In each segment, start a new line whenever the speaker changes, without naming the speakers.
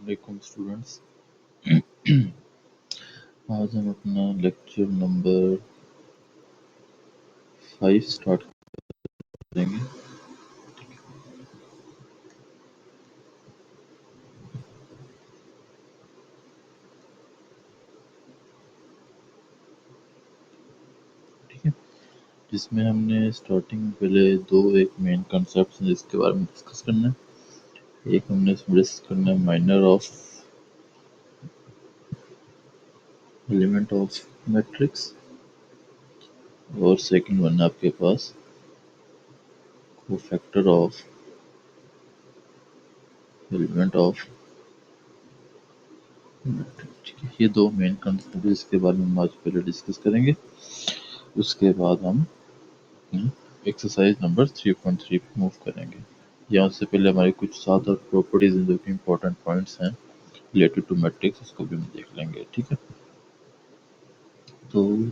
वालेकुम स्टूडेंट्स। आज हम अपना लेक्चर नंबर 5 स्टार्ट करेंगे। ठीक है, जिसमें हमने स्टार्टिंग में पहले एक मेन कॉन्सेप्ट हैं जिसके बारे में डिस्कस करना है। एक हमने इसमें डिस्कस करना है minor of element of matrix, और सेकंड वन है आपके पास cofactor of element of matrix. ठीक है, ये दो मेन कॉन्सेप्ट है जिसके बारे में हम आज पहले डिस्कस करेंगे। उसके बाद हम एक्सरसाइज नंबर 3.3 पे मूव करेंगे। यहाँ से पहले हमारी कुछ 7 और प्रॉपर्टीज हैं जो कि इम्पोर्टेंट पॉइंट्स हैं रिलेटेड टू मैट्रिक्स, उसको भी हम देख लेंगे। ठीक है, तो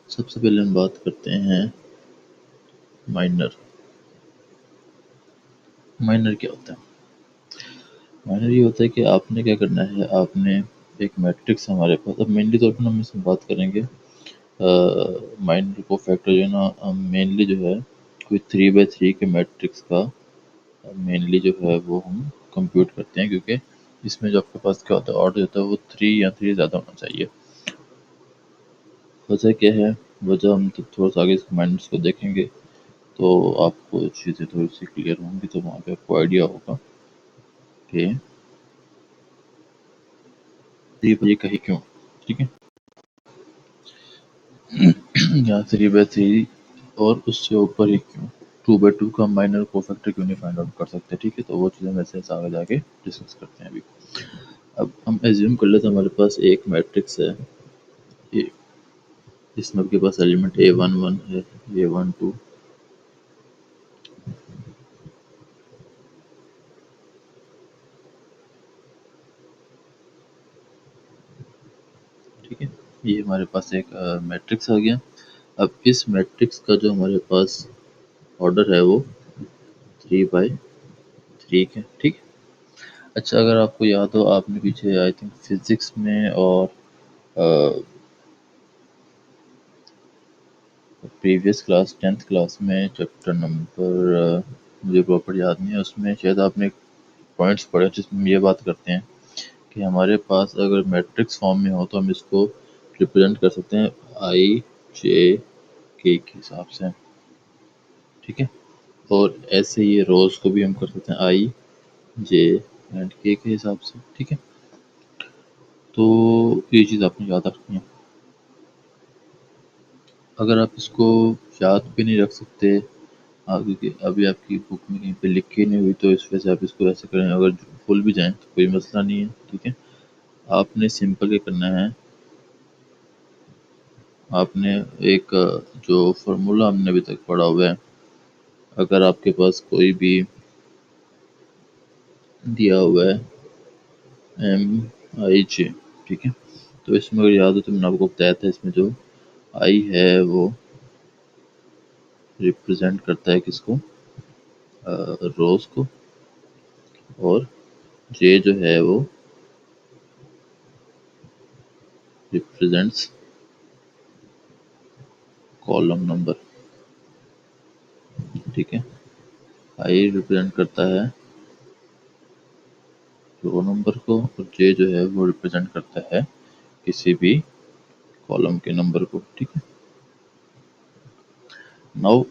सबसे पहले हम बात करते हैं माइनर। माइनर क्या होता है? माइनर ये होता है कि आपने क्या करना है, आपने एक मैट्रिक्स हमारे पास, अब मेनली तौर पर हम इसमें बात करेंगे माइनर को फैक्टर जो है ना, मेनली जो है कोई 3/3 के मैट्रिक्स का मेनली जो है वो हम कंप्यूट करते हैं, क्योंकि इसमें जो आपके पास क्या होता है, ऑर्डर होता है वो 3 या 3 ज़्यादा होना चाहिए। वजह क्या है? वजह हम तो थोड़ा सा आगे इसके माइनर्स को देखेंगे तो आपको चीज़ें थोड़ी सी क्लियर होंगी, तो वहाँ पे आपको आइडिया होगा कि 3/3 का ही क्यों। ठीक है, यहाँ 3/3 और उससे ऊपर ही क्यों 2/2 का माइनर को फैक्टर क्यों नहीं फाइंड आउट कर सकते। ठीक है, तो वो चीज़ें वैसे आगे जाके डिस्कस करते हैं अभी। अब हम एज्यूम कर लेते हैं हमारे पास एक मैट्रिक्स है, ये इसमें आपके पास एलिमेंट A11 है, A12, ठीक है, ये हमारे पास एक मैट्रिक्स आ गया। अब इस मैट्रिक्स का जो हमारे पास ऑर्डर है वो 3/3 है। ठीक। अच्छा, अगर आपको याद हो, आपने पीछे आई थिंक फिजिक्स में और प्रीवियस क्लास 10th क्लास में चैप्टर नंबर मुझे प्रॉपर याद नहीं है, उसमें शायद आपने पॉइंट्स पढ़े जिसमें ये बात करते हैं कि हमारे पास अगर मैट्रिक्स फॉर्म में हो तो हम इसको रिप्रेजेंट कर सकते हैं I, J, K के हिसाब से। ठीक है, और ऐसे ये रोज को भी हम कर सकते हैं I, J एंड K के हिसाब से। ठीक है, तो ये चीज़ आपने याद रखनी है। अगर आप इसको याद भी नहीं रख सकते, क्योंकि अभी आपकी बुक में कहीं पे लिखी नहीं हुई, तो इस वजह से आप इसको ऐसे करें। अगर भूल भी जाएं तो कोई मसला नहीं है। ठीक है, आपने सिंपल क्या करना है, आपने एक जो फार्मूला हमने अभी तक पढ़ा हुआ है, अगर आपके पास कोई भी दिया हुआ है MI, J, ठीक है, तो इसमें अगर याद हो तो मैंने आपको बताया था, इसमें जो आई है वो रिप्रेजेंट करता है किसको, रोज को, और जे जो है वो रिप्रेजेंट्स कॉलम नंबर। ठीक है, आई रिप्रेजेंट करता है रो नंबर को, और जे जो है वो रिप्रेजेंट करता है किसी भी कॉलम के नंबर को। ठीक है, नाउ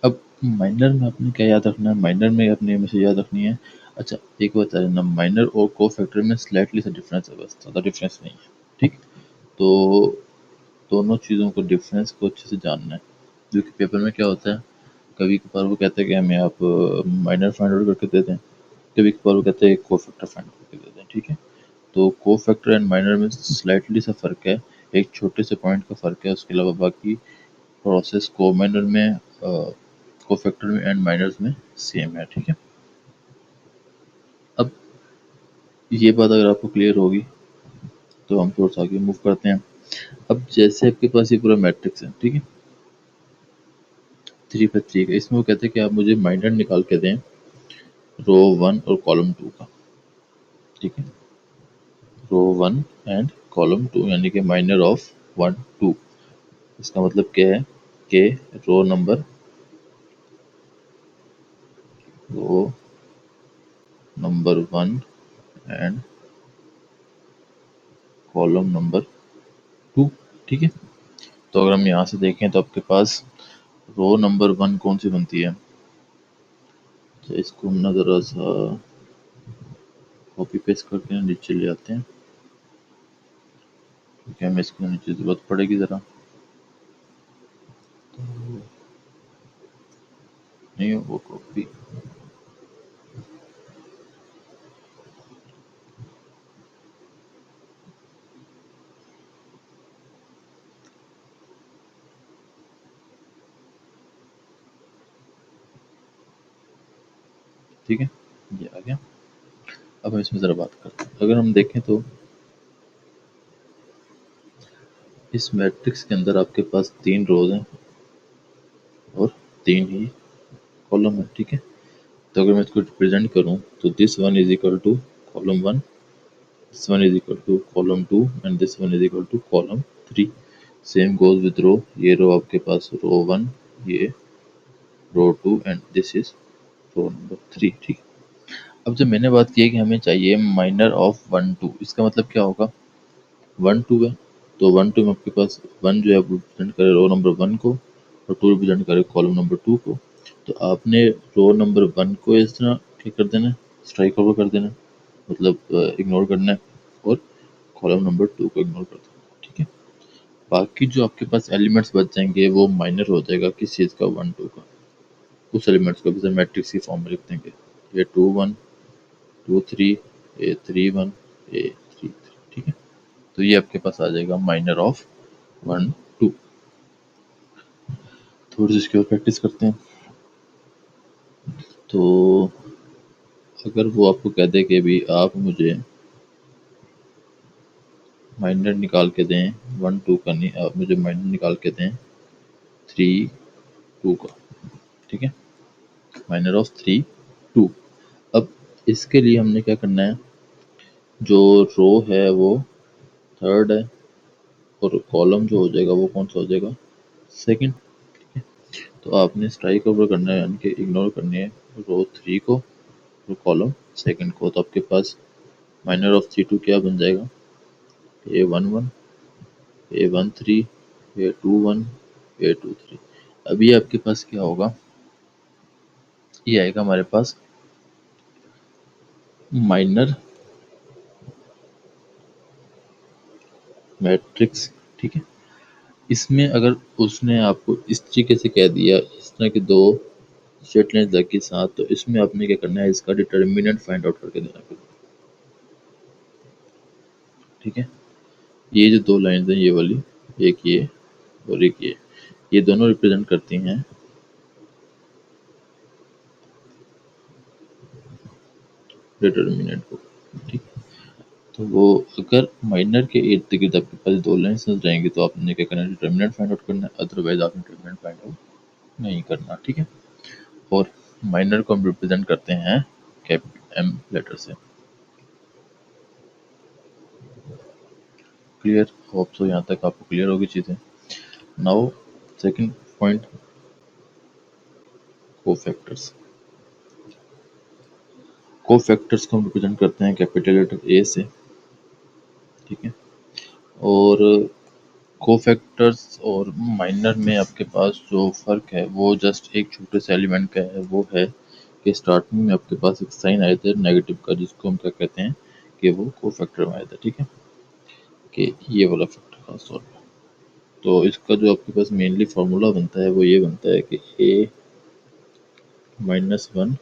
अब माइनर में आपने क्या याद रखना है, माइनर में अपने हमेशा याद रखनी है। अच्छा, एक बात है ना, माइनर और को फैक्टर में स्लाइटली सा डिफरेंस है, बस ज़्यादा डिफरेंस नहीं है। ठीक, तो दोनों चीज़ों को डिफरेंस को अच्छे से जानना है, क्योंकि पेपर में क्या होता है, कभी कभार वो कहते हैं कि हमें आप माइनर फाइंड आउट करके दे दें, कभी कभार वो कहते हैं को फैक्टर फाइंड करके दे दें। ठीक है, तो को फैक्टर एंड माइनर में स्लाइटली सा फ़र्क है, एक छोटे से पॉइंट का फ़र्क है। उसके अलावा बाकी प्रोसेस को माइनर में, को फैक्टर में एंड माइनर्स में सेम है। ठीक है, अब ये बात अगर आपको क्लियर होगी तो हम थोड़ा सा आगे मूव करते हैं। अब जैसे आपके पास ये पूरा मैट्रिक्स है, ठीक है, 3/3 का, इसमें वो कहते हैं कि आप मुझे माइनर निकाल के दें रो 1 और कॉलम 2 का। ठीक है, रो 1 एंड कॉलम 2 यानी कि माइनर ऑफ 1 2। इसका मतलब क्या है कि row number 1 and column number 2। ठीक है, तो अगर हम यहाँ से देखें तो आपके पास रो नंबर 1 कौन सी बनती है। तो इसको हम ना ज़रा सा कॉपी पेस्ट करके ना नीचे ले आते हैं, क्योंकि हमें इसको नीचे ज़रूरत पड़ेगी ज़रा। नहीं वो कॉपी, ठीक है, ये आ गया। अब हम इसमें ज़रा बात करते हैं। अगर हम देखें तो इस मैट्रिक्स के अंदर आपके पास 3 रोज हैं और 3 ही कॉलम है। ठीक है, तो अगर मैं इसको रिप्रेजेंट करूं तो this one is equal to column 1, this one is equal to column 2 and this one is equal to column 3। Same goes with row, ये रो आपके पास रो 1, ये row 2 and this is row number 3। ठीक है, अब जब मैंने बात की है कि हमें चाहिए माइनर ऑफ 1 2, इसका मतलब क्या होगा। 1 2 है तो 1 2 में आपके पास 1 जो है वो रिप्रेजेंट करे रो नंबर 1 को और 2 रिप्रेजेंट करे कॉलम नंबर 2 को। तो आपने रो नंबर 1 को इस तरह क्या कर देना, स्ट्राइक ओवर कर देना, मतलब इग्नोर करना है, और कॉलम नंबर 2 को इग्नोर कर देना। ठीक है, बाकी जो आपके पास एलिमेंट्स बच जाएंगे वो माइनर हो जाएगा किस चीज़ का, 1 2 का। उस एलिमेंट्स को जैसे मैट्रिक्स की फॉर्म में लिख देंगे, ये 2 1 2 3, ए 3 1, ए 3 3। ठीक है, तो ये आपके पास आ जाएगा माइनर ऑफ 1 2। थोड़ी सी इसकी और प्रैक्टिस करते हैं। तो अगर वो आपको कह दे कि भी आप मुझे माइनर निकाल के दें 1 2 का, नहीं आप मुझे माइनर निकाल के दें 3 2 का। ठीक है, माइनर ऑफ 3 2। अब इसके लिए हमने क्या करना है, जो रो है वो थर्ड है और कॉलम जो हो जाएगा वो कौन सा हो जाएगा, सेकंड। तो आपने स्ट्राइक ओवर करना है यानी कि इग्नोर करनी है रो 3 को और कॉलम सेकंड को। तो आपके पास माइनर ऑफ 3 2 क्या बन जाएगा, ए 1 1, ए 1 3, ए 2 1, ए 2 3। अभी आपके पास क्या होगा, ये आएगा हमारे पास माइनर मैट्रिक्स। ठीक है, इसमें अगर उसने आपको इस तरीके से कह दिया, इस तरह के दो स्टेट लाइन के साथ, तो इसमें आपने क्या करना है, इसका डिटर्मिनेंट फाइंड आउट करके देना फिर। ठीक है, ये जो दो लाइंस हैं, ये वाली, एक ये और एक ये दोनों रिप्रेजेंट करती हैं डिटर्मिनेंट को। ठीक, तो वो अगर माइनर के इर्द गिर्द आपके पास दो लाइंस नजर आएंगी तो आपने क्या करना है, डिटर्मिनेंट फाइंड आउट करना है, अदरवाइज आपने डिटर्मिनेंट फाइंड आउट नहीं करना। ठीक है, और माइनर को हम रिप्रेजेंट करते हैं कैपिटल एम लेटर से। क्लियर, होप सो यहाँ तक आपको क्लियर होगी चीज़ें। Now second point, cofactors. Cofactors को हम रिप्रेजेंट करते हैं कैपिटल लेटर ए से। ठीक है, और कोफैक्टर्स और माइनर में आपके पास जो फ़र्क है वो जस्ट एक छोटे से एलिमेंट का है, वो है कि स्टार्टिंग में आपके पास एक साइन आया था नेगेटिव का, जिसको हम क्या कहते हैं कि वो कोफैक्टर में आया था। ठीक है, कि ये वाला फैक्टर खास तौर पे। तो इसका जो आपके पास मेनली फार्मूला बनता है वो ये बनता है कि A minus one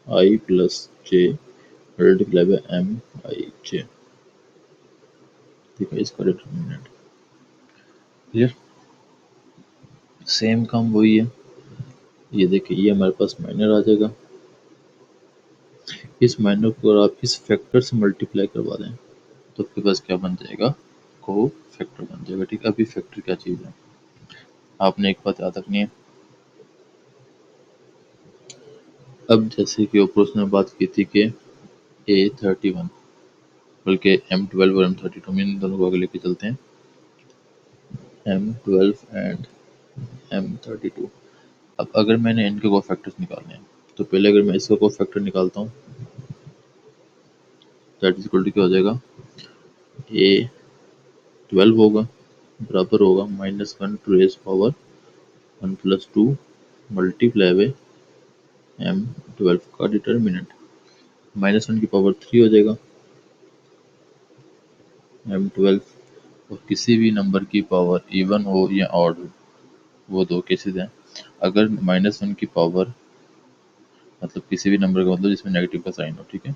I plus J multiply by M I J. ठीक है, इसका डिटर्मिनेंट क्लियर। सेम काम वही है, ये देखिए ये हमारे पास माइनर आ जाएगा, इस माइनर को अगर आप इस फैक्टर से मल्टीप्लाई करवा दें तो आपके पास क्या बन जाएगा, को फैक्टर बन जाएगा। ठीक है, अभी फैक्टर क्या चीज़ है आपने एक बात याद रखनी है। अब जैसे कि ऊपर उसने बात की थी कि ए 31, बल्कि M12 और M32 में इन दोनों को आगे लेके चलते हैं। M12 and M32। अब अगर मैंने इनके कोफैक्टर्स निकालने हैं तो पहले अगर मैं इसका कोफैक्टर निकालता हूँ, दैट इज इक्वल टू क्या हो जाएगा, A12 होगा बराबर होगा -1 to raise power 1+2 multiply by M12 का डिटर्मिनेंट। -1 की पावर 3 हो जाएगा M12, और किसी भी नंबर की पावर इवन हो या ऑड हो, वो दो केसेस हैं। अगर -1 की पावर मतलब किसी भी नंबर का मतलब जिसमें नेगेटिव का साइन हो, ठीक है,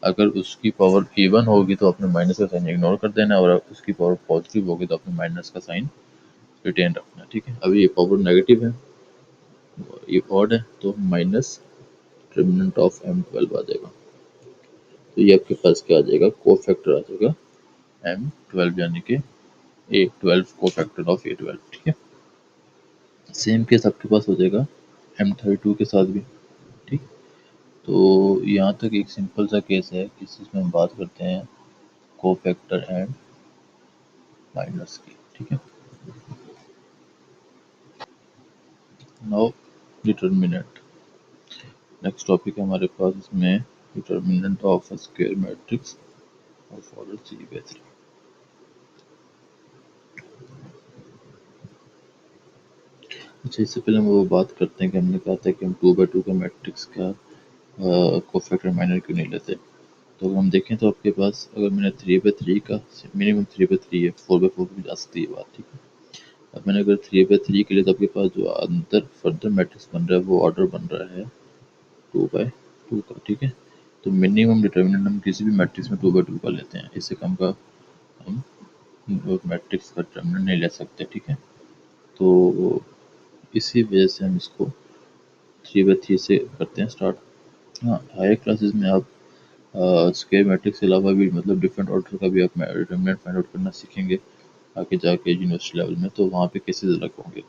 अगर उसकी पावर इवन होगी तो आपने माइनस का साइन इग्नोर कर देना, और उसकी पावर पॉजिटिव होगी तो आपने माइनस का साइन रिटेन रखना है, ठीक है। अभी ये पावर नेगेटिव है, ये ऑड है, तो माइनस डिटर्मिनेंट ऑफ M12 आ जाएगा। तो ये आपके पास क्या आ जाएगा, को फैक्टर आ जाएगा M12, यानी कि A12 को फैक्टर ऑफ A12, ठीक है। सेम केस आपके पास हो जाएगा M32 के साथ भी, ठीक। तो यहाँ तक एक सिंपल सा केस है जिसमें हम बात करते हैं को फैक्टर एंड माइनस की, ठीक है। नाउ डिटर्मिनेंट, नेक्स्ट टॉपिक है हमारे पास इसमें, determinant of a square matrix of order 3/3। अच्छा, इससे पहले हम वो बात करते हैं कि हमने कहा था कि हम 2/2 का मैट्रिक्स का कोफैक्टर माइनर क्यों नहीं लेते। तो अगर हम देखें तो आपके पास अगर मैंने 3/3 का मिनिमम 3/3 है, 4/4 भी जा सकती है बात, ठीक है। अब मैंने अगर 3/3 के लिए, तो आपके पास जो अंदर फर्दर मैट्रिक्स बन रहा है वो ऑर्डर बन रहा है 2/2 का, ठीक है। तो मिनिमम डिटर्मिनेंट हम किसी भी मैट्रिक्स में 2/2 का लेते हैं, इससे कम का हम मैट्रिक्स का डिटर्मिनेंट नहीं ले सकते, ठीक है। तो इसी वजह से हम इसको 3/3 से करते हैं स्टार्ट। हाँ, हायर क्लासेस में आप स्क्वायर मैट्रिक्स के अलावा भी मतलब डिफरेंट ऑर्डर का भी आप डिटर्मिनेंट फाइंड आउट करना सीखेंगे आगे जाके यूनिवर्सिटी लेवल में, तो वहाँ पे केसेस अलग होंगे।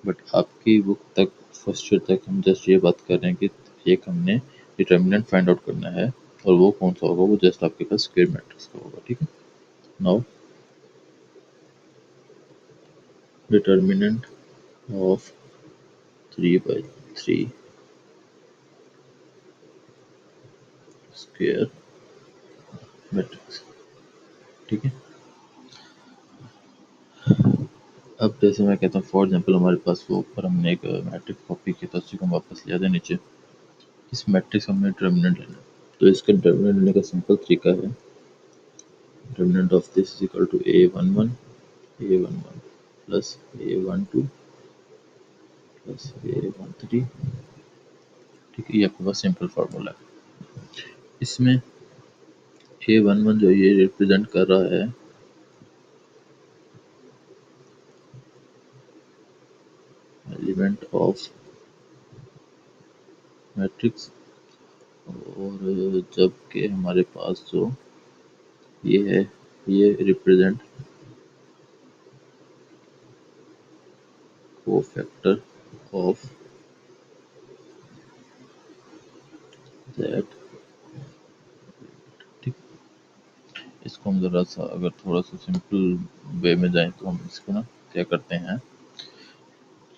बट आपकी बुक तक फर्स्ट ईयर तक हम जस्ट ये बात कर रहे हैं कि एक हमने डिटर्मिनेंट फाइंड आउट करना है, और वो कौन सा होगा, वो जस्ट आपके पास स्क्वायर मैट्रिक्स का होगा, ठीक है। Now determinant of 3/3 square matrix, ठीक है। अब जैसे मैं कहता हूँ फॉर एग्जांपल हमारे पास वो ऊपर हमने एक मैट्रिक्स कॉपी की, तो उसी को हम वापस ले आते हैं नीचे। इस मैट्रिक्स हमने डिटर्मिनेंट लेना है, तो इसका डिटर्मिनेंट लेने का सिंपल तरीका है, determinant of this is equal to A11 plus A12 plus A13, ठीक है। ये आपके पास सिंपल फार्मूला है। इसमें A11 जो ये रिप्रेजेंट कर रहा है एलिमेंट ऑफ मैट्रिक्स, और जबकि हमारे पास जो ये है ये रिप्रेजेंट कोफैक्टर ऑफ दैट, ठीक। इसको हम ज़रा सा अगर थोड़ा सा सिंपल वे में जाएं तो हम इसको ना क्या करते हैं,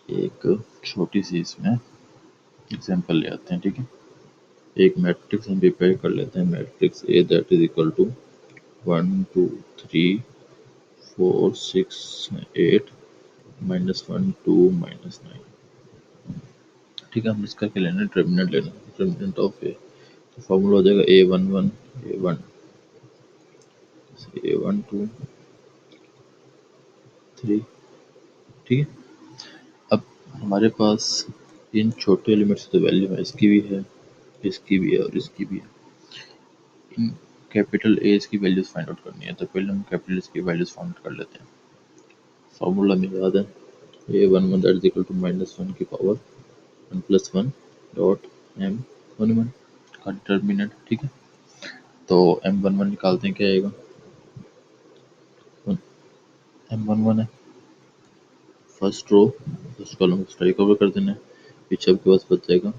एक छोटी सी इसमें एग्जांपल ले आते हैं, ठीक है। एक मैट्रिक्स हम प्रिपेयर कर लेते हैं, matrix A that is equal to 1 2 3 4 6 8 -1 2 -9, ठीक है। हम इसका क्या लेना है, डिटर्मिनेंट लेना है, डिटर्मिनेंट ऑफ ए। तो फॉर्मूला हो जाएगा A11 A1 A12 3, ठीक है। अब हमारे पास इन छोटे एलिमेंट्स की तो वैल्यू है, इसकी भी है, इसकी भी है और इसकी भी है। इन कैपिटल ए की वैल्यूज फाइंड आउट करनी है, तो पहले हम कैपिटल की वैल्यूज फाइंड आउट कर लेते हैं। फार्मूला में याद है A11 that is equal to -1 की पावर 1+1 डॉट M11 का डिटर्मिनेंट, ठीक है। तो M11 निकालते हैं, क्या आएगा, M11 है फर्स्ट रो, फर्स्ट कॉलम को स्ट्राइक ओवर कर देना है, पीछे आपके पास बच जाएगा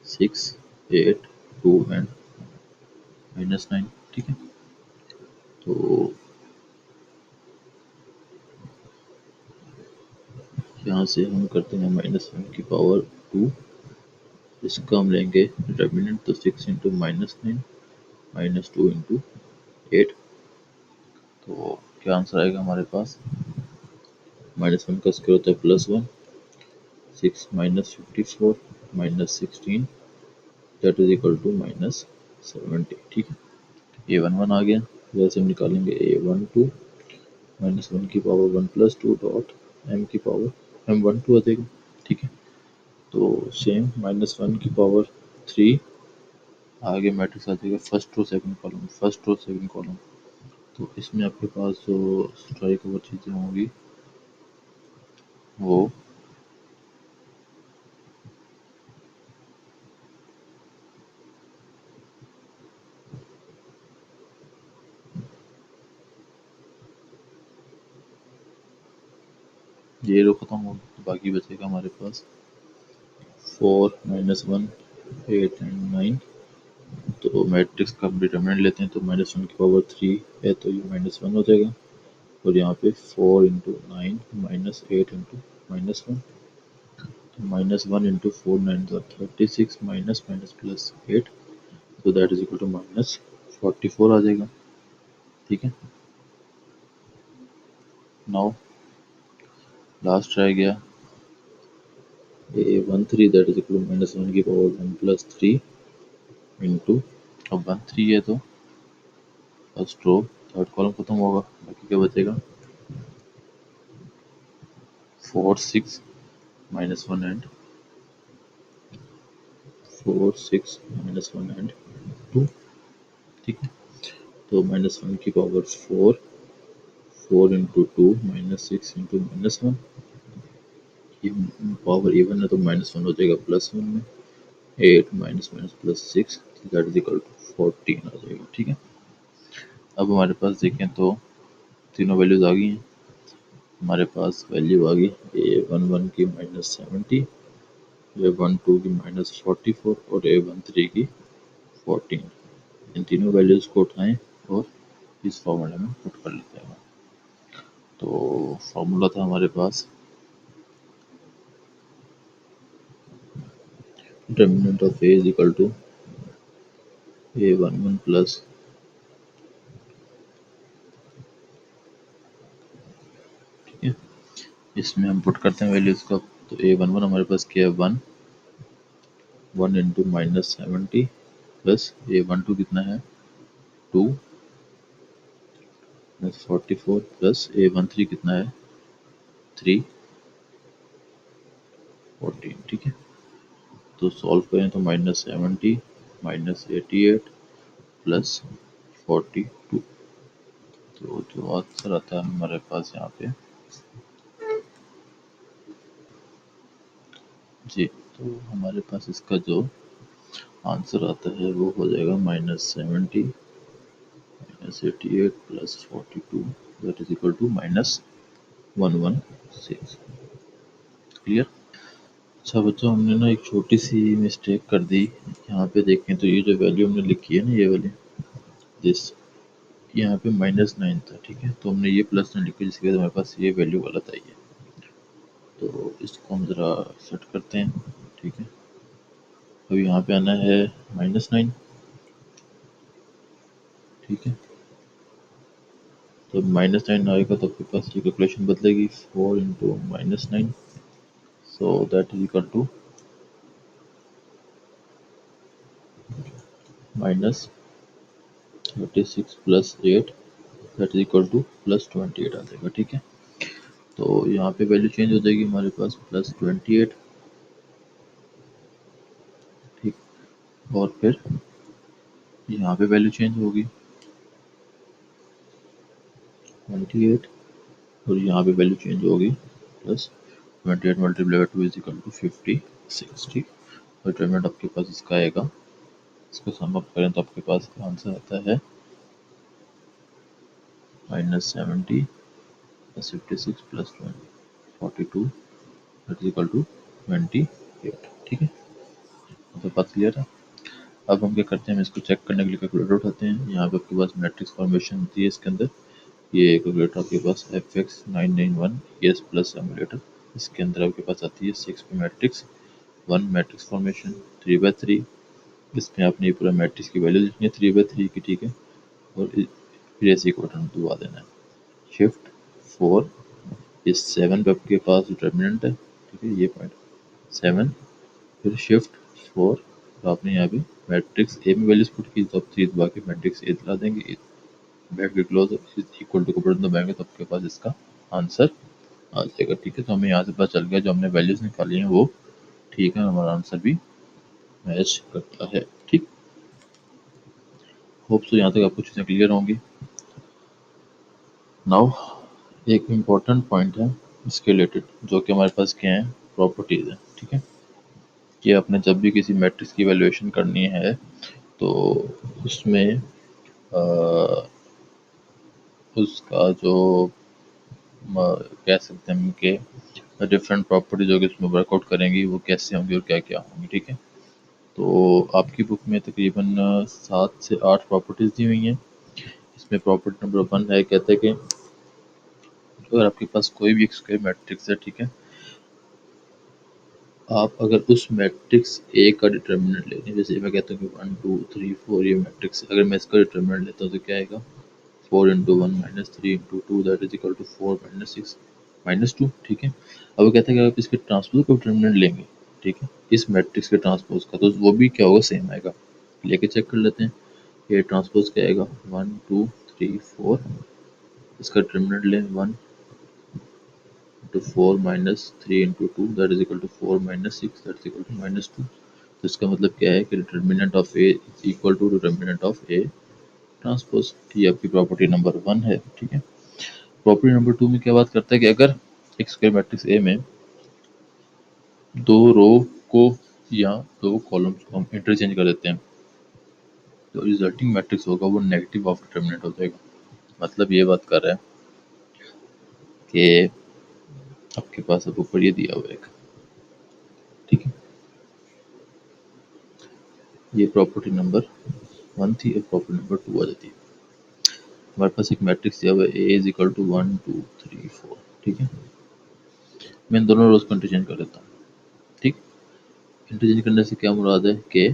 6 8 2 एंड -9, ठीक है। तो यहाँ से हम करते हैं -1 की पावर 2, इसका हम लेंगे डिटर्मिनेंट, तो 6 × -9 -2 × 8। तो क्या आंसर आएगा हमारे पास? -1 का स्क्वायर होता है +1, 6 -54 -16 दैट इज इक्वल टू -70। ठीक है, A11 आ गया। वैसे हम निकालेंगे A12 -1 की पावर 1 + 2 डॉट M12 आ जाएगा। ठीक है, तो सेम -1 की पावर 3 आगे मैट्रिक्स आ जाएगा first row second column, first row second column. तो इसमें आपके पास जो स्ट्राइक ओवर चीज़ें होंगी वो ये रो खत्म होगी, तो बाकी बचेगा हमारे पास 4 -1 8 एंड 9। तो मैट्रिक्स का डिटरमिनेंट लेते हैं, तो -1 की पावर 3 है तो ये -1 हो जाएगा, और यहाँ पे 4 × 9 -8 × -1, तो -1 × 4 9 36 माइनस माइनस प्लस 8, तो दैट इज इक्वल टू -44 आ जाएगा। ठीक है, नाउ लास्ट रह गया A13, that is equal to -1 की पावर 1 + 3 इंटू, अब 13 है तो फर्स्ट रो थर्ड कॉलम खत्म होगा, बाकी क्या बचेगा 4 6 -1 एंड 4 6 -1 एंड 2। ठीक है, तो -1 की पावर 4, 4 × 2 -6 × -1, ये पावर इवन है तो -1 हो जाएगा +1 में, 8 minus minus +6 that is equal to 14 आ जाएगा। ठीक है, अब हमारे पास देखें तो तीनों वैल्यूज आ गई हैं। हमारे पास वैल्यू आ गई A11 की -70, A12 की -44 और A13 की 14। इन तीनों वैल्यूज को उठाएं और इस फॉर्मूले में पुट कर लेते हैं। तो फॉर्मूला था हमारे पास determinant of A is equal to A11 plus, ठीक है, इसमें हम पुट करते हैं वैल्यूज का। तो A11 हमारे पास क्या है 1, 1 × -70 प्लस A12 कितना है 2 -44 प्लस A13 कितना है 3 14। ठीक है, तो सॉल्व करें तो -70 -88 प्लस 42, तो जो आंसर आता है हमारे पास यहाँ पे जी, तो हमारे पास इसका जो आंसर आता है वो हो जाएगा -70 -88 plus 42 that is equal to -116। Clear? अच्छा बच्चों, हमने ना एक छोटी सी मिस्टेक कर दी। यहाँ पे देखें तो ये जो वैल्यू हमने लिखी है ना, ये वाली दिस, यहाँ पे -9 था। ठीक है, तो हमने ये प्लस नहीं लिखा, जिसकी वजह से हमारे पास ये वैल्यू गलत आई है। तो इसको हम ज़रा सेट करते हैं। ठीक है, अब यहाँ पे आना है -9। ठीक है, तो -9 आएगा तो आपके पास ये कैलकुलेशन बदलेगी 4 × -9, so that is equal to -36 plus 8 that is equal to +28 आ जाएगा। ठीक है, तो यहाँ पे वैल्यू चेंज हो जाएगी हमारे पास +28। ठीक, और फिर यहाँ पे वैल्यू चेंज होगी 28, और यहाँ पे वैल्यू चेंज होगी +28 multiply by 2 is equal to 56। ठीक, और डिटरमिनेंट आपके पास इसका आएगा, इसको सम अप करें तो आपके पास आंसर आता है -70 +56 plus 42 that is equal to 28। ठीक है, तो बात क्लियर है। अब हम क्या करते हैं, हम इसको चेक करने के लिए कैलकुलेटर उठाते हैं। यहाँ पे आपके पास मैट्रिक्स फॉर्मेशन होती है इसके अंदर। ये कैलकुलेटर आपके पास FX991 ES प्लस एमुलेटर, इसके अंदर आपके पास आती है 6 पे मैट्रिक्स, 1 मैट्रिक्स फॉर्मेशन, 3/3। इसमें आपने ये पूरा मैट्रिक्स की वैल्यू लिखनी है 3/3 की, ठीक है। और फिर ऐसे इक्वेशन दबा देना है। शिफ्ट 4, इस 7 पे आपके पास डिटर्मिनेंट है, ठीक है, ये पॉइंट 7। फिर शिफ्ट 4, तो आपने यहाँ पे मैट्रिक्स ए में वैल्यूज पुट की, तो आप 3 दबा के मैट्रिक्स ए दिला देंगे। ब्रैकेट क्लोज इक्वल टू को बटन दबाएंगे तो आपके पास इसका आंसर आ जाएगा, ठीक है। तो हमें यहाँ से पता चल गया जो हमने वैल्यूज निकाली हैं वो ठीक है, हमारा आंसर भी मैच करता है, ठीक। होप सो यहाँ तक आपको चीज़ें क्लियर होंगी। नाउ एक इम्पॉर्टेंट पॉइंट है इसके रिलेटेड, जो कि हमारे पास क्या है, प्रॉपर्टीज़ है, ठीक है। कि आपने जब भी किसी मैट्रिक्स की वैल्यूएशन करनी है तो उसमें उसका जो कह सकते हैं कि डिफरेंट प्रॉपर्टी जो कि उसमें वर्कआउट करेंगी वो कैसे होंगी और क्या क्या होंगी, ठीक है। तो आपकी बुक में तकरीबन 7 से 8 प्रॉपर्टीज़ दी हुई हैं। इसमें प्रॉपर्टी नंबर 1 है, कहते हैं कि अगर आपके पास कोई भी एक स्क्वायर मैट्रिक्स है, ठीक है, आप अगर उस मैट्रिक्स ए का डिटर्मिनेंट लेते हैं, जैसे मैं कहता हूँ कि 1 2 3 4 ये मैट्रिक्स, अगर मैं इसका डिटर्मिनेंट लेता हूँ तो क्या आएगा, 4 × 1 -3 × 2 दैट इज इक्वल टू 4 -6 -2, ठीक है। अब वो कहते हैं कि आप इसके ट्रांसपोज का डिटर्मिनेंट लेंगे, ठीक है, इस मैट्रिक्स के ट्रांसपोज का, तो वो भी क्या होगा, सेम आएगा। लेके चेक कर लेते हैं। ये ट्रांसपोज क्या आएगा, 1 2 3 4, इसका डिटर्मिनेंट लें 1 to 4 - 3 × 2 that is equal to 4 -6 that is equal to -2। तो इसका मतलब क्या है कि determinant of A is equal to determinant of A transpose. ये आपकी प्रॉपर्टी नंबर 1 है, ठीक है। प्रॉपर्टी नंबर 2 में क्या बात करता है कि अगर एक स्क्वायर मैट्रिक्स ए में दो रो को या दो कॉलम्स को हम इंटरचेंज कर देते हैं तो रिजल्टिंग मैट्रिक्स होगा वो नेगेटिव ऑफ डिटर्मिनेंट हो जाएगा। मतलब ये बात कर रहा है कि आपके पास अब ऊपर ये दिया हुआ है एक, ठीक है, ये प्रॉपर्टी नंबर 1 थी। अब प्रॉपर्टी नंबर 2 आ जाती है। हमारे पास एक मैट्रिक्स दिया हुआ है, ए इज इक्वल टू 1 2 3 4, ठीक है। मैं इन दोनों रोज को इंटरचेंज कर देता हूँ, ठीक। इंटरचेंज करने से क्या मुराद है कि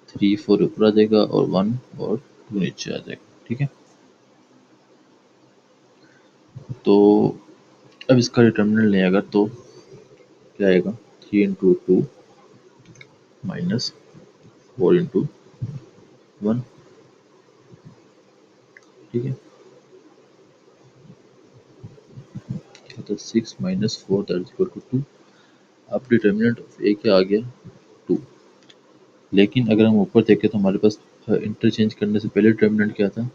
3 4 ऊपर आ जाएगा और 1 और 2 नीचे आ जाएगा, ठीक है। तो अब इसका डिटर्मिनेंट लें अगर, तो क्या आएगा, 3 × 2 -4 × 1, ठीक है। तो 6 -4 दैट इज इक्वल टू 2। अब डिटर्मिनेंट ऑफ ए क्या आ गया, 2। लेकिन अगर हम ऊपर देखें तो हमारे पास इंटरचेंज करने से पहले डिटर्मिनेंट क्या था,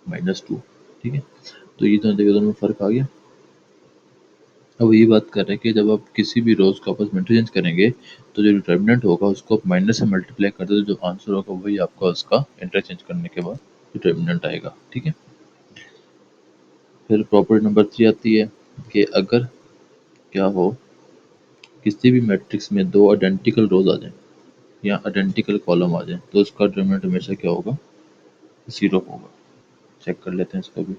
-2, ठीक है। तो ये तो देखो, दोनों में फ़र्क आ गया। अब ये बात कर रहे हैं कि जब आप किसी भी रोज़ को आपस में इंटरचेंज करेंगे तो जो डिटर्मिनेंट होगा उसको आप माइनस से मल्टीप्लाई कर दो, तो जो आंसर होगा वही आपका उसका इंटरचेंज करने के बाद डिटर्मिनेंट आएगा, ठीक है। फिर प्रॉपर्टी नंबर 3 आती है कि अगर क्या हो, किसी भी मैट्रिक्स में दो आइडेंटिकल रोज आ जाएं या आइडेंटिकल कॉलम आ जाएं तो उसका डिटर्मिनेंट हमेशा क्या होगा, 0 होगा। चेक कर लेते हैं इसको भी।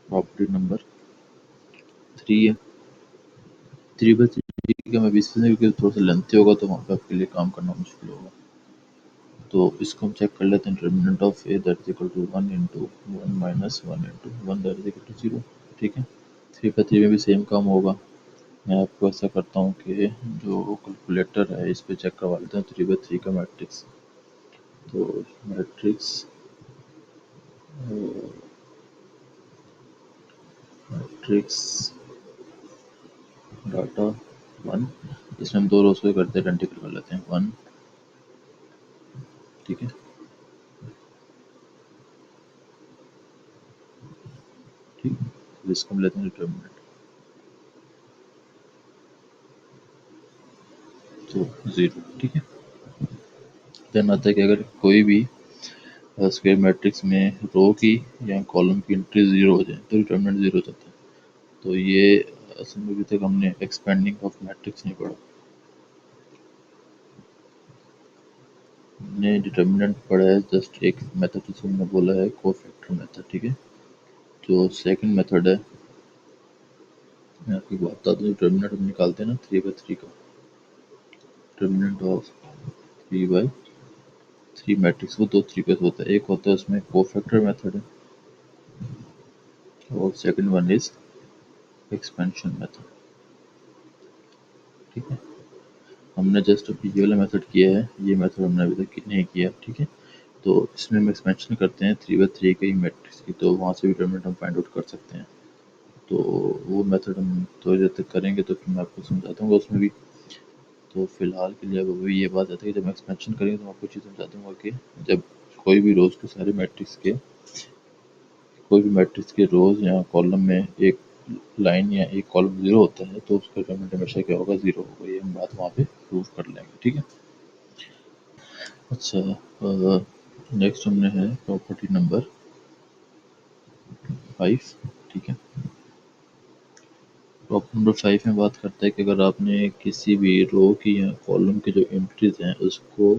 प्रॉपर्टी नंबर 3 है। 3/3 का मैं बीच में, क्योंकि थोड़ा सा लेंथी होगा तो वहाँ पे आपके लिए काम करना मुश्किल होगा। तो इसको हम चेक कर लेते हैं। Determinant of A that is equal to 1 × 1 - 1 × 1 that is equal to 0, ठीक है। 3/3 में भी सेम काम होगा। मैं आपको ऐसा करता हूँ कि जो कैलकुलेटर है इस पे चेक करवा लेते हैं 3/3 का मैट्रिक्स। तो मैट्रिक्स मैट्रिक्स डाटा 1, इसमें हम दो रोज को करते हैं, आइडेंटिकल कर लेते हैं 1, ठीक है, ठीक। तो इसको हम लेते हैं डिटर्मिनेंट। तो 0, ठीक है। देन आता है कि अगर कोई भी स्क्वायर मैट्रिक्स में रो की या कॉलम की एंट्री 0 हो जाए तो डिटर्मिनेंट 0 हो जाता है। तो ये असल में अभी तक हमने एक्सपेंडिंग ऑफ मैट्रिक्स नहीं पढ़ा, हमने डिटर्मिनेंट पढ़ा है जस्ट एक मेथड जिसे हमने बोला है कोफैक्टर मेथड, ठीक है। जो सेकंड मेथड है, मैं आपको बता दूँ, डिटर्मिनेंट हम निकालते हैं ना 3/3 का, डिटर्मिनेंट ऑफ 3/3 मैट्रिक्स, वो दो तरीके से होता है। एक होता है उसमें कोफैक्टर मेथड है और second one is expansion method, ठीक है। हमने जस्ट अभी ये वाला मेथड किया है, ये मेथड हमने अभी तक नहीं किया, ठीक है। तो इसमें हम एक्सपेंशन करते हैं 3/3 के ही मैट्रिक्स की, तो वहाँ से भी डिटर्मिनेंट हम फाइंड आउट कर सकते हैं। तो वो मेथड हम थोड़ी देर तक करेंगे, तो फिर मैं आपको समझा दूँगा उसमें भी। तो फिलहाल के लिए अब अभी ये बात आती है कि जब एक्सपेंशन करेंगे तो मैं आपको चीज़ समझा दूँगा कि जब कोई भी रोज़ के सारे मैट्रिक्स के, कोई भी मैट्रिक्स के रोज़ या कॉलम में एक लाइन या एक कॉलम 0 होता है तो उसका डिटर्मिनेंट हमेशा क्या होगा, 0 होगा। ये हम बात वहाँ पे प्रूव कर लेंगे, ठीक है। अच्छा, नेक्स्ट हमने है प्रॉपर्टी नंबर 5, ठीक है। प्रॉपर्टी नंबर 5 में बात करता है कि अगर आपने किसी भी रो की या कॉलम के जो एंट्रीज हैं उसको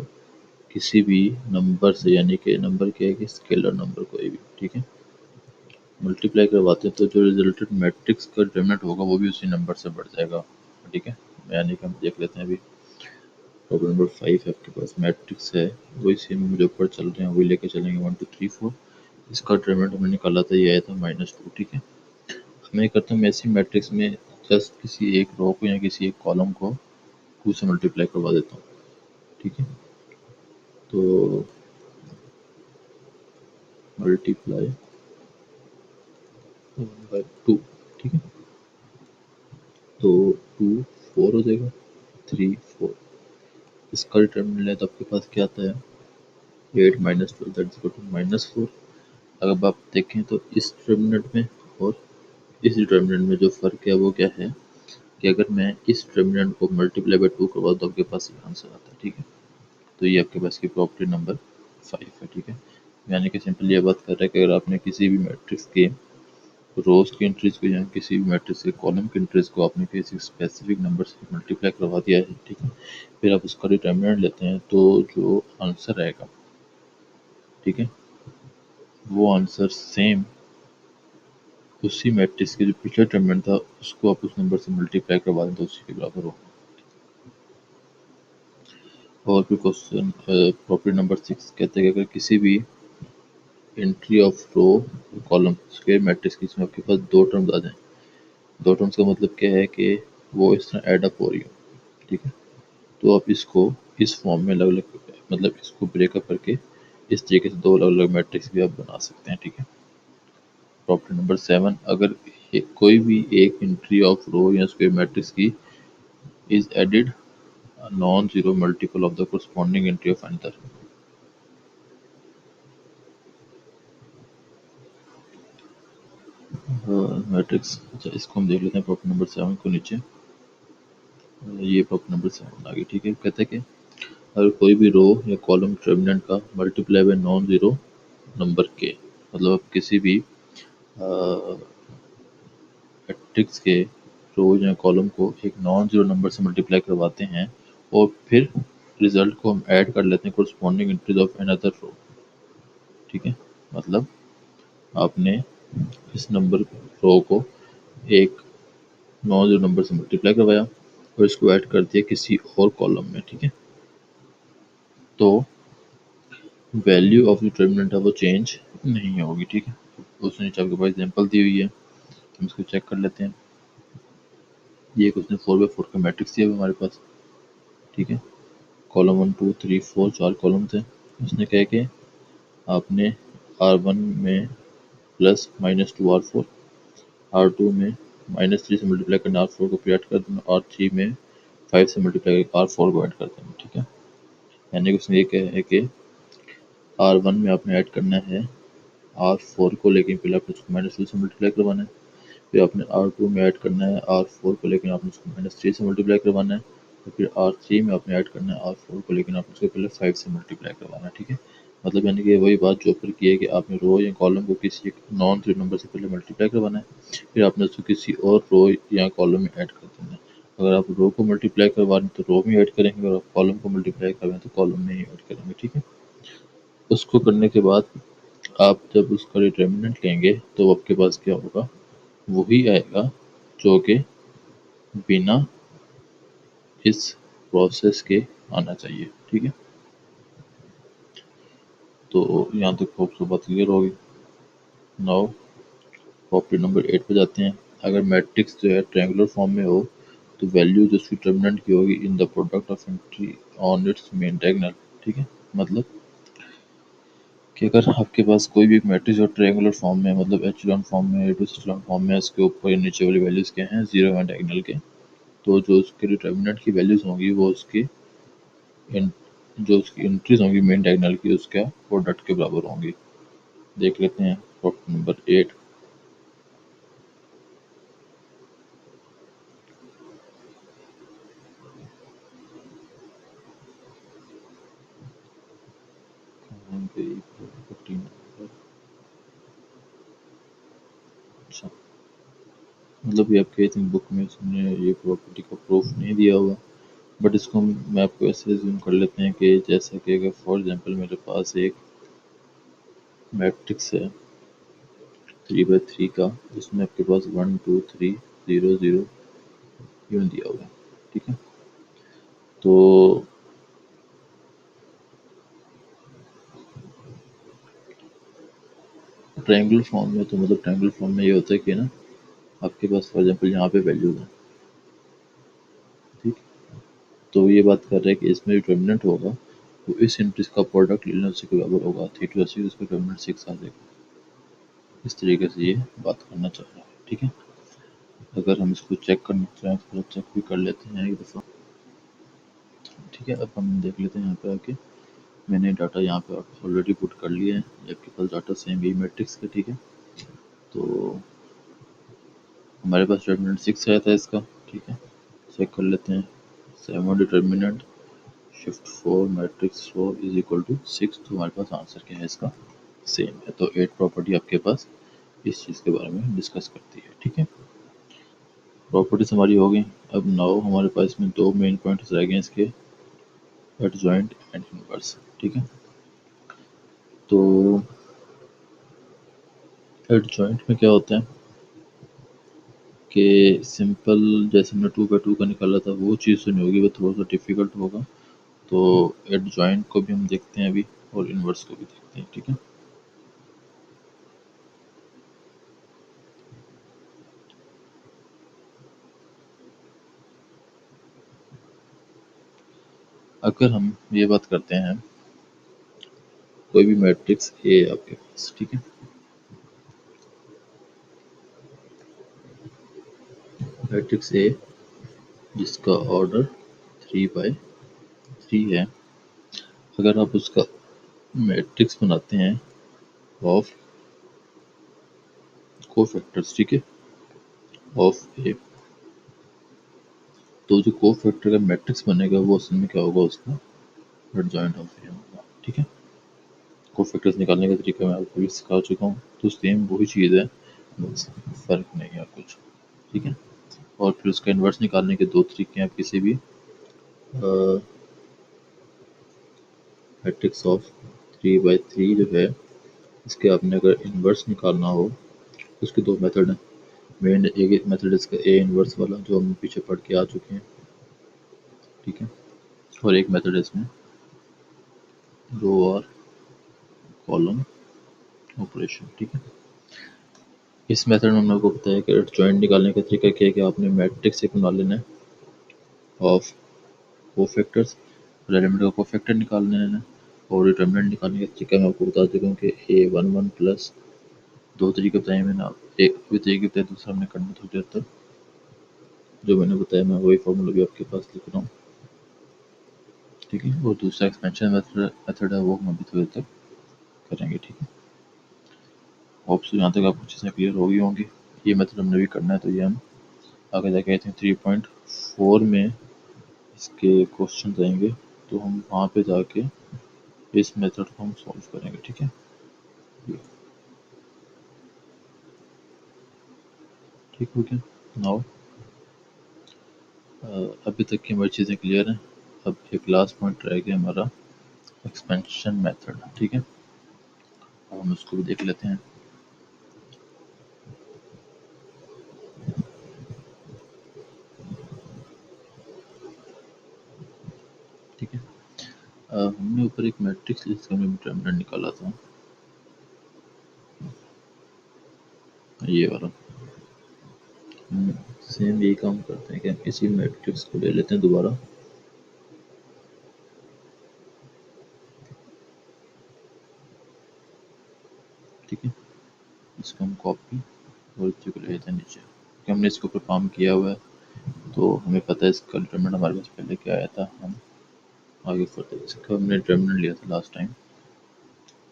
किसी भी नंबर से, यानी कि नंबर क्या है कि स्केलर नंबर कोई भी, ठीक है, मल्टीप्लाई करवाते हैं तो जो रिजल्टेंट मैट्रिक्स का डिटरमिनेंट होगा वो भी उसी नंबर से बढ़ जाएगा, ठीक है। यानी कि हम देख लेते हैं अभी प्रॉब्लम नंबर 5 है, आपके पास मैट्रिक्स है, वही सेम जो ऊपर चल रहे हैं वही लेके चलेंगे 1 2 3 4। इसका डिटरमिनेंट हमने निकाला था, ये आया था -2, ठीक है। मैं करता हूँ, मैं इसी मैट्रिक्स में जस्ट किसी एक रो को या किसी एक कॉलम को 2 से मल्टीप्लाई करवा देता हूँ, ठीक है। तो मल्टीप्लाई 1/2, ठीक है। तो 2 4 हो जाएगा, 3 4। इसका डिटर्मिनेंट है तो आपके पास क्या आता है, 8 - 12 दैट इज इक्वल टू -4। अगर आप देखें तो इस डिटर्मिनेंट में और इस डिटर्मिनेंट में जो फ़र्क है वो क्या है कि अगर मैं इस डिटर्मिनेंट को मल्टीप्लाई बाय 2 करवाऊँ तो आपके पास ये आंसर आता है, ठीक है। तो ये आपके पास की प्रॉपर्टी नंबर 5 है, ठीक है। यानी कि सिंपल ये बात कर रहा है कि अगर आपने किसी भी मैट्रिक्स के रोज़ की एंट्रीज़ को या किसी भी मैट्रिक्स के कॉलम की एंट्रीज़ को आपने किसी स्पेसिफिक नंबर से मल्टीप्लाई करवा दिया है, ठीक है, फिर आप उसका डिटर्मिनेंट लेते हैं तो जो आंसर आएगा, ठीक है, वो आंसर सेम उसी मैट्रिक्स के जो पिछला डिटर्मिनेंट था उसको आप उस नंबर से मल्टीप्लाई करवा दें तो उसी के बराबर हो। और फिर क्वेश्चन प्रॉपर्टी नंबर 6 कहते हैं कि अगर किसी भी entry of row column square matrix की इसमें आपके पास दो टर्म्स आ जाएं, दो टर्म्स का मतलब क्या है कि वो इस तरह ऐड अप हो रही हो, ठीक है। तो आप इसको इस फॉर्म में अलग अलग, मतलब इसको ब्रेकअप करके इस तरीके से दो अलग अलग मैट्रिक्स भी आप बना सकते हैं, ठीक है। प्रॉपर्टी नंबर 7, अगर कोई भी एक एंट्री ऑफ रो या स्क्वायर मैट्रिक्स की is added non zero multiple of the corresponding entry of another. Matrix, अच्छा इसको हम देख लेते हैं प्रॉपर्टी नंबर 7 को नीचे। ये प्रॉपर्टी नंबर 7 आ गई, ठीक है। कहते हैं कि अगर कोई भी रो या कॉलम डिटर्मिनेंट का multiply by non zero number के, मतलब आप किसी भी मैट्रिक्स के रो या कॉलम को एक नॉन जीरो नंबर से मल्टीप्लाई करवाते हैं और फिर रिजल्ट को हम ऐड कर लेते हैं corresponding entries of another row, ठीक है। मतलब आपने इस नंबर रो को एक नॉन जीरो नंबर से मल्टीप्लाई करवाया और इसको ऐड कर दिया किसी और कॉलम में, ठीक है। तो वैल्यू ऑफ डिटर्मिनेंट है वो चेंज नहीं होगी, ठीक है। उसने नीचे आपके पास एग्जांपल दी हुई है, हम इसको चेक कर लेते हैं। ये एक उसने 4/4 का मैट्रिक्स दिया हुआ है हमारे पास, ठीक है। कॉलम 1 2 3 4 4 कॉलम थे। उसने कहा कि आपने R1 में प्लस -2 R4, R2 में -3 से मल्टीप्लाई करना R4 को फिर ऐड कर देना, R3 में 5 से मल्टीप्लाई करके R4 को ऐड कर देना, ठीक है। यानी कि उसने ये कहा है कि R1 में आपने ऐड करना है R4 को, लेकिन पहले आपने उसको -2 से मल्टीप्लाई करवाना है। फिर आपने R2 में ऐड करना है R4 को, लेकिन आपने उसको -3 से मल्टीप्लाई करवाना है। तो फिर R3 में आपने ऐड करना है R4 को, लेकिन आपने उसको पहले 5 से मल्टीप्लाई करवाना है, ठीक है। मतलब यानी कि वही बात जो ऊपर की है कि आपने रो या कॉलम को किसी एक नॉन 3 नंबर से पहले मल्टीप्लाई करवाना है, फिर आपने उसको किसी और रो या कॉलम में ऐड कर देना है। अगर आप रो को मल्टीप्लाई करवा रहे हैं तो रो में ऐड करेंगे, और आप कॉलम को मल्टीप्लाई करवाएं तो कॉलम में ही ऐड करेंगे, ठीक है। उसको करने के बाद आप जब उसका डिटर्मिनेंट लेंगे तो आपके पास क्या होगा, वही आएगा जो कि बिना इस प्रोसेस के आना चाहिए, ठीक है। तो यहाँ तक होप सो बात क्लियर होगी। नाउ प्रॉपर्टी नंबर 8 पे जाते हैं। अगर मैट्रिक्स जो है ट्रायंगुलर फॉर्म में हो तो वैल्यू जो उसकी डिटर्मिनेंट की होगी in the product of entry on it's main diagonal, ठीक है। मतलब कि अगर आपके पास कोई भी मैट्रिक्स जो ट्रायंगुलर फॉर्म में, मतलब एचेलॉन फॉर्म में, एचेलॉन फॉर्म में, इसके ऊपर या नीचे वाली वैल्यूज़ क्या हैं, जीरो हैं डायगोनल के, तो जो उसके डिटर्मिनेंट की वैल्यूज़ होंगी वो उसकी जो उसकी एंट्रीज होंगी मेन डायगोनल की, उसका प्रोडक्ट के बराबर होंगी। देख लेते हैं प्रॉब्लम नंबर 8। अच्छा, मतलब ये आपके थिंक बुक में इसने ये प्रॉपर्टी का प्रूफ नहीं दिया हुआ, बट इसको मैं आपको ऐसे रिज्यूम कर लेते हैं कि जैसा कि अगर फॉर एग्जांपल मेरे पास एक मैट्रिक्स है 3 by 3 का, जिसमें आपके पास 1 2 3 0 0 यूँ दिया हुआ है, ठीक है। तो ट्रायंगुलर फॉर्म में, तो मतलब ट्रायंगुलर फॉर्म में ये होता है कि ना आपके पास फॉर एग्जांपल यहाँ पे वैल्यूज है, ठीक। तो ये बात कर रहे हैं कि इसमें जो डिटर्मिनेंट होगा वो इस इंट्रीज का प्रोडक्ट लेना उसी के बराबर होगा, थ्री टू अस्सी, उसका डिटर्मिनेंट 6 आ जाएगा। इस तरीके से ये बात करना चाह रहा है, ठीक है। अगर हम इसको चेक करना चाहें तो चेक भी कर लेते हैं एक दफ़ा, ठीक है। अब हम देख लेते हैं यहाँ पे आके, मैंने डाटा यहाँ पे ऑलरेडी पुट कर लिया है, आपके पास डाटा सेम यही मैट्रिक्स का, ठीक है। तो हमारे पास डिटर्मिनेंट 6 आया था इसका, ठीक है। चेक कर लेते हैं, 7 determinant shift 4 matrix 4 is equal to 6, तो हमारे पास आंसर क्या है इसका, सेम है। तो 8 प्रॉपर्टी आपके पास इस चीज़ के बारे में डिस्कस करती है, ठीक है। प्रॉपर्टीज हमारी हो गई। अब नाउ हमारे पास इसमें दो मेन पॉइंट्स रह गए इसके, एडजॉइंट एंड इनवर्स, ठीक है। तो एडजॉइंट में क्या होता है कि सिंपल जैसे हमने 2 by 2 का निकाला था वो चीज़ तो नहीं होगी, वो थोड़ा सा डिफिकल्ट होगा। तो एडजॉइंट को भी हम देखते हैं अभी, और इनवर्स को भी देखते हैं, ठीक है। अगर हम ये बात करते हैं, कोई भी मैट्रिक्स ए आपके पास, ठीक है, मैट्रिक्स ए जिसका ऑर्डर 3 by 3 है, अगर आप उसका मैट्रिक्स बनाते हैं ऑफ कोफैक्टर्स, ठीक है, ऑफ ए, तो जो कोफैक्टर का मैट्रिक्स बनेगा वो असल में क्या होगा, उसका एडजॉइंट ऑफ ए होगा, ठीक है। कोफैक्टर्स निकालने का तरीका मैं आपको भी सिखा चुका हूँ, तो सेम वही चीज़ है, बस फ़र्क नहीं है कुछ, ठीक है। और फिर उसका इन्वर्स निकालने के दो तरीके हैं, आप किसी भी मैट्रिक्स ऑफ 3 by 3 जो है, इसके आपने अगर इन्वर्स निकालना हो तो उसके दो मेथड हैं। मेन एक मेथड इसका ए इन्वर्स वाला जो हम पीछे पढ़ के आ चुके हैं, ठीक है, और एक मेथड है इसमें रो और कॉलम ऑपरेशन, ठीक है। इस मेथड में हमने आपको बताया कि जॉइंट निकालने का तरीका क्या है कि आपने मैट्रिक्स एक बना लेना है ऑफ कोफैक्टर्स, और एलिमेंट का कोफैक्टर निकाल लेना है, और डिटर्मिनेंट निकालने का तरीका मैं आपको बता चुका हूँ कि A11 प्लस, दो तरीके बताए मैंने, आप एक भी तरीके बताए, दूसरा हमने करना थोड़ी देर तक, जो मैंने बताया मैं वही फॉर्मूला भी आपके पास लिख रहा हूँ, ठीक है। और दूसरा एक्सपेंशन मेथड है, वो हम अभी थोड़ी देर तक करेंगे, ठीक है। होप सो यहाँ तक आपको चीज़ें क्लियर हो गई होंगी। ये मेथड हमने भी करना है, तो ये हम आगे जाके आई थिंक 3.4 में इसके क्वेश्चन आएंगे, तो हम वहाँ पे जाके इस मेथड को हम सॉल्व करेंगे। ठीक है, ये ठीक हो गया। नाउ अभी तक की हमारी चीज़ें क्लियर हैं। अब एक लास्ट पॉइंट रह गया हमारा, एक्सपेंशन मेथड। ठीक है, अब हम उसको भी देख लेते हैं। ठीक है, हमने ऊपर एक मैट्रिक्स जिसका हमने डिटरमिनेंट निकाला था, ये वाला। हम सेम यही काम करते हैं कि हम इसी मैट्रिक्स को ले लेते हैं दोबारा। ठीक है, इसको हम कॉपी और इसी को ले लेते हैं नीचे, क्योंकि हमने इसके ऊपर काम किया हुआ है, तो हमें पता है इसका डिटरमिनेंट हमारे पास पहले क्या आया था। हम आगे फर्दर इसका हमने डिटरमिनेंट लिया था लास्ट टाइम,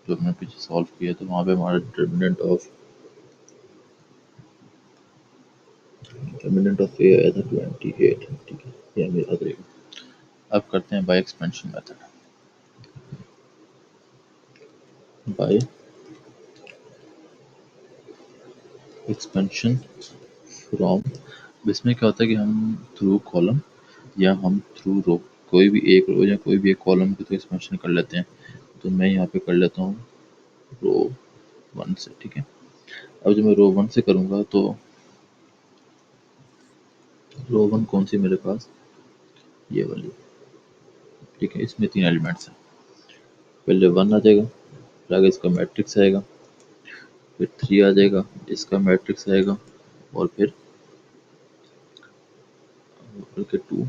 जो हमने पीछे सॉल्व किया, तो वहाँ पे हमारा डिटरमिनेंट ऑफ ए आया था 28। ठीक है, ये हमें याद रहेगा। अब करते हैं by expansion method. By expansion from, इसमें क्या होता है कि हम थ्रू कॉलम या हम थ्रू रो, कोई भी एक रो या कोई भी एक कॉलम की तो एक्सपेंशन कर लेते हैं। तो मैं यहाँ पे कर लेता हूँ रो 1 से। ठीक है, अब जब मैं रो 1 से करूँगा तो रो 1 कौन सी मेरे पास, ये वाली। ठीक है, इसमें 3 एलिमेंट्स हैं। पहले 1 आ जाएगा, फिर आगे इसका मैट्रिक्स आएगा, फिर 3 आ जाएगा, इसका मैट्रिक्स आएगा, और फिर ऊपर के 2,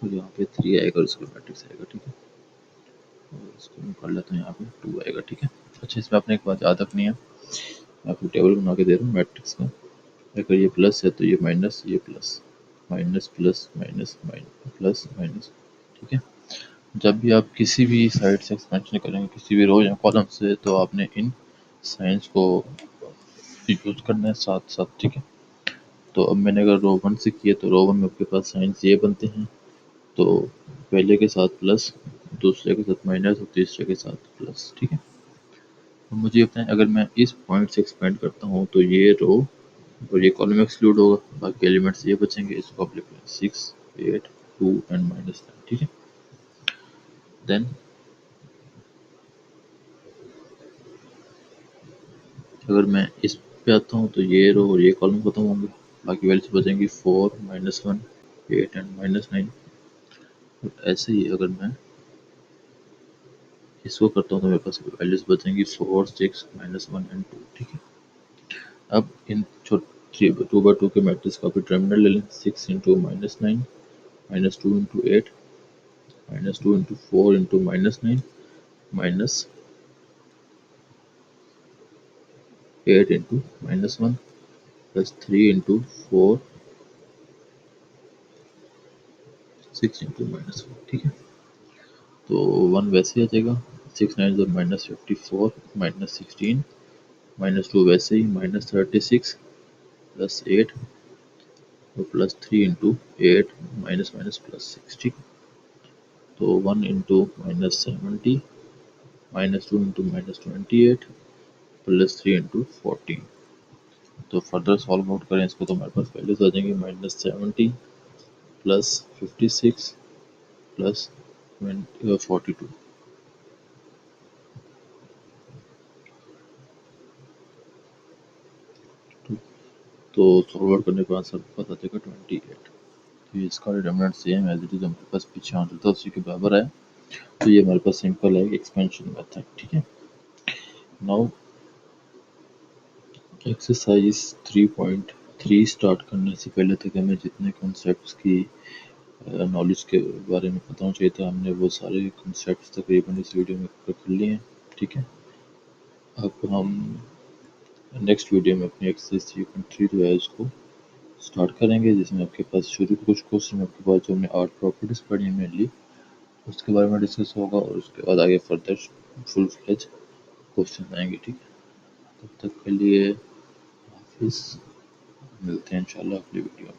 और यहाँ पे 3 आएगा और इसका मैट्रिक्स आएगा। ठीक है, और इसको मैं कर लेता हूँ, यहाँ पे 2 आएगा। ठीक है, अच्छा इसमें आपने एक बात याद रखनी है, मैं आपको टेबल बना के दे रहा हूँ मैट्रिक्स का। अगर ये प्लस है तो ये माइनस, ये plus, minus plus minus minus plus minus. ठीक है, जब भी आप किसी भी साइड से एक्सपेंशन करेंगे किसी भी रो या कॉलम से, तो आपने इन साइंस को यूज करना है साथ साथ। ठीक है, तो अब मैंने अगर रो 1 से किया तो रो 1 में आपके पास साइंस ये बनते हैं, तो पहले के साथ प्लस, दूसरे के साथ माइनस और तीसरे के साथ प्लस। ठीक है, तो मुझे बताएं अगर मैं इस पॉइंट से एक्सपेंड करता हूँ तो ये रो और ये कॉलम एक्सक्लूड होगा, बाकी एलिमेंट्स ये बचेंगे। इसको आप लिख लें 6, 8, 2 एंड -9। ठीक है, देन अगर मैं इस पे आता हूँ तो ये रो और ये कॉलम खत्म होंगे, बाकी वैल्यूज बचेंगी 4, -1, 8 एंड -9। और ऐसे ही अगर मैं इसको करता हूँ तो मेरे पास वैल्यूज बचेंगी 4, 6, -1 एंड 2। ठीक है, अब इन 2 by 2 के मैट्रिक्स का भी डिटरमिनेंट ले लें। 6 into -9, -2 into 8, -2 into 4 into -9, minus 8 into -1, plus 3 into 4, 6 into -1। ठीक है, तो 1 वैसे ही आ जाएगा। 6 9 -54, -16, -2 वैसे ही, -36, प्लस 8 और plus 3 into 8, minus minus plus 6। ठीक है, तो 1 इंटू -70, -2 इंटू -28, प्लस 3 इंटू 14। तो फर्दर सॉल्व आउट करें इसको तो हमारे पास वैल्यूज आ जाएंगी -70, प्लस 56, प्लस 42। तो सॉल्व आउट करने के बाद सब पता चलेगा 28। तो ये इसका determinant same as it is हमारे पास पीछे आंसर था उसी के बराबर है। तो ये हमारे पास सिंपल है एक्सपेंशन मेथड। ठीक है, नाउ एक्सरसाइज 3.3 स्टार्ट करने से पहले तक हमें जितने कॉन्सेप्ट्स की नॉलेज के बारे में पता होना चाहिए था, हमने वो सारे कॉन्सेप्ट्स तकरीबन इस वीडियो में कवर कर लिए हैं। ठीक है, अब हम नेक्स्ट वीडियो में अपनी एक्सरसाइज 3.3 जो है उसको स्टार्ट करेंगे, जिसमें आपके पास शुरू के कुछ क्वेश्चन आपके पास जो हमने आर्ट प्रॉपर्टीज पढ़ी है मेनली उसके बारे में डिस्कस होगा, और उसके बाद आगे फर्दर फुल फ्लेज क्वेश्चन आएंगे। ठीक है, तब तक के लिए हाफिज़, मिलते हैं इंशाल्लाह अगली वीडियो में।